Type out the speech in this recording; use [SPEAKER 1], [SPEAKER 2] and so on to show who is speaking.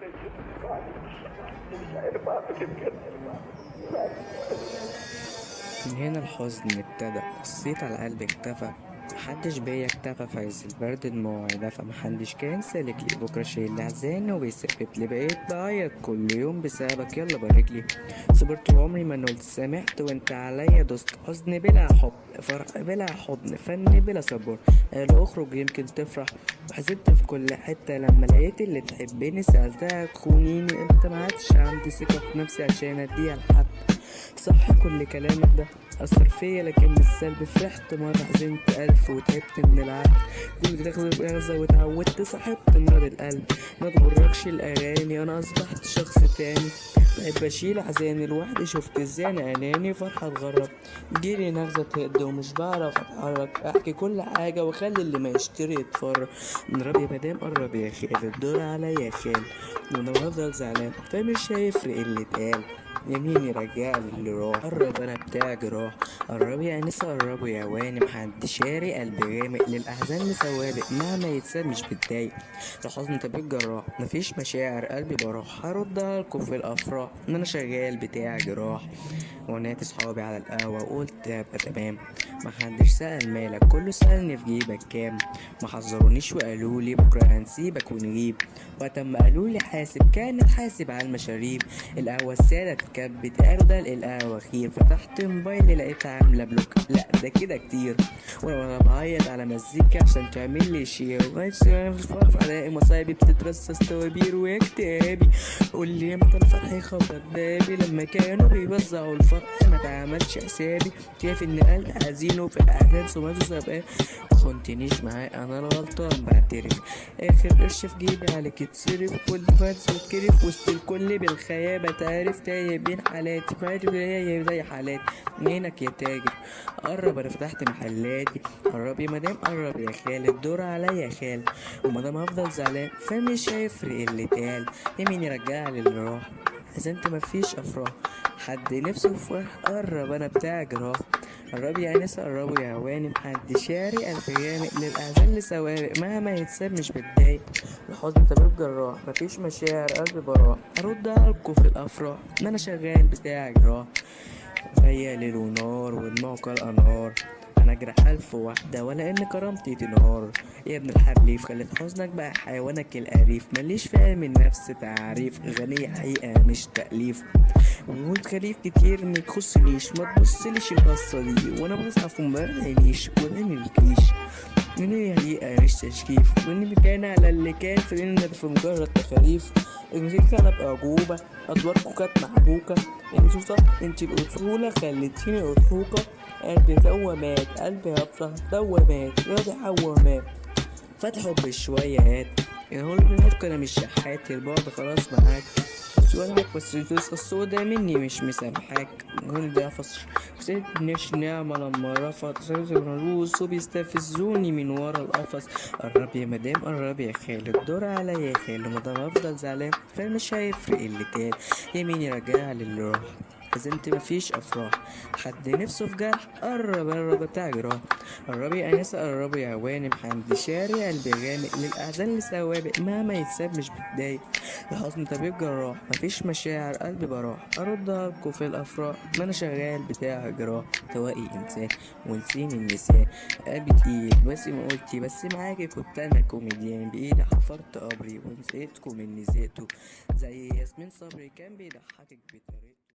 [SPEAKER 1] من هنا الحزن ابتدى، بصيت على قلبي اختفى، محدش بيا اكتفى في عز البرد دموعي دفى، محدش كان سالك لي بكرة شايل أحزان وبيسبب لي، بقيت بعيط كل يوم بسببك يلا باركلي. صبرت وعمري ما نلت، سامحت وانت عليا دوست، حزن بلا حب، فرح بلا حضن، فن بلا صبر. قالوا اخرج يمكن تفرح، وحزنت في كل حتة لما لقيت اللي تحبني سألتها تخونيني امتى، ما عادش عندي ثقة في نفسي عشان اديها لحد. صح كل كلامك ده أثر فيا لكن بالسلب، فرحت مرة حزنت ألف وتعبت من العب، كنت تاخد غزة واتعودت صاحبت نار القلب. ما تغركش الأغاني أنا أصبحت شخص تاني، بحب أشيل أحزاني لوحدي، شفت ازاي أنا أناني، فرحة اتغرب جيلي نغزة تهد ومش بعرف أتحرك، أحكي كل حاجة وأخلي اللي ما يشتري يتفرج. نضرب يا مدام قرب يا خال، الدور عليا يا خال، وأنا هفضل زعلان فمش هيفرق اللي اتقال. يمين يرجع لي اللي راح، قرب انا بتاع جراح، قرب يا انسة قربوا يا واني، محد شاري قلبي غامق للاحزان لسوابق، مهما يتساب مش بتضايق، الحزن طبيب جراح، مفيش مشاعر قلبي بروح، هردها لكم في الافراح ان انا شغال بتاع جراح. ونادي صحابي على القهوة وقلت ابقى تمام، محدش سأل مالك كله سألني في جيبك كام، ما حذرونيش وقالولي بكرة هنسيبك ونغيب، وقت ما قالولي حاسب كانت حاسب على المشاريب، القهوة السادة اتكبت قالوا ده القهوة خير، فتحت موبايلي لقيتها عاملة بلوك، لا ده كده كتير، وانا بعيط على مزيكا عشان تعمل لي شير، الاقي مصايبي بتترصص توابير واكتئابي، قول لي امتى الفرح يخبط بابي، لما كانوا بيوزعوا الفرح ما تعملش حسابي، شايف ان قلبي حزين وفي الاحزان سمعته سابقاه، مخنتنيش معاه انا الغلطان بعترف، اخر قرش في جيبي عليك يتصرف، كل فانس واتكرف وسط الكل بالخيابة تعرف، تايه بين حالاتي فاتي هي زي حالاتي، منك يا تاجر قرب انا فتحت محلاتي، قرب يا مدام قرب يا خال، الدور عليا يا خال، ومادام هفضل زعلان فمش هيفرق اللي اتقال، يمين يرجع لي اللي راح، حزنت مفيش افراح، حد نفسه في فرح قرب انا بتاع جراح، قرب يا انس قربوا يا هواني، محد شاري قلب غامق للاحزان لسوابق، مهما يتساب مش بتضايق، الحزن طبيب جراح، مفيش مشاعر قلبي براح، ارد عليكوا في الافراح ان انا شغال بتاع جراح، هيا ليل ونار ودموعك الانهار، انا اجرح الف واحده ولا ان كرامتي تنهار، يا ابن الحريف خلت حزنك بقى حيوانك الاليف، ماليش فاهم النفس تعريف، غنية حقيقه مش تاليف، وموت خليف كتير ما تخصنيش، ما تبصليش القصه دي وانا بزعف وما بعينيش وراني الكيش، من هي حقيقة مش تشكيف، وإن كان على اللي كان فإن في مجرد تخاريف، الموسيقى أنا بأعجوبة أدواركوا كانت محبوكة، انتوا صح انتي الأصولة خلتيني أضحوكة، قلبي دوامات قلبي هفرح دوامات راضي حوامات، فتحوا بشوية هات، هو البنات أنا مش شحات، البعد خلاص معاك سؤالك بس الجزء السودا مني مش مسامحاك، كل ده فصل مش نعمة لما رفض الروس وبيستفزوني من ورا القفص، قرب يا مدام قرب يا خال، الدور عليا يا خال، ومادام افضل زعلان فمش هيفرق اللي تاني، يمين يرجع للي راح، حزنت مفيش افراح، حد نفسه في جرح قرب قرب بتاع جراح، قربي يا انسة قربي يا هوانم، حمدي شاري قلبي غامق للاحزان لسوابق، مهما يتساب مش بتضايق، الحزن طبيب جراح، مفيش مشاعر قلبي براح، اردها لكوا في الافراح ما انا شغال بتاع جراح، توائي انسان ونسيني النسيان، قلبي تقيل بس ما قلتي بس معاكي كنت انا كوميديان، بايدي حفرت قبري ونسيتكم اني نسيته، زي ياسمين صبري كان بيضحكك بطريقته.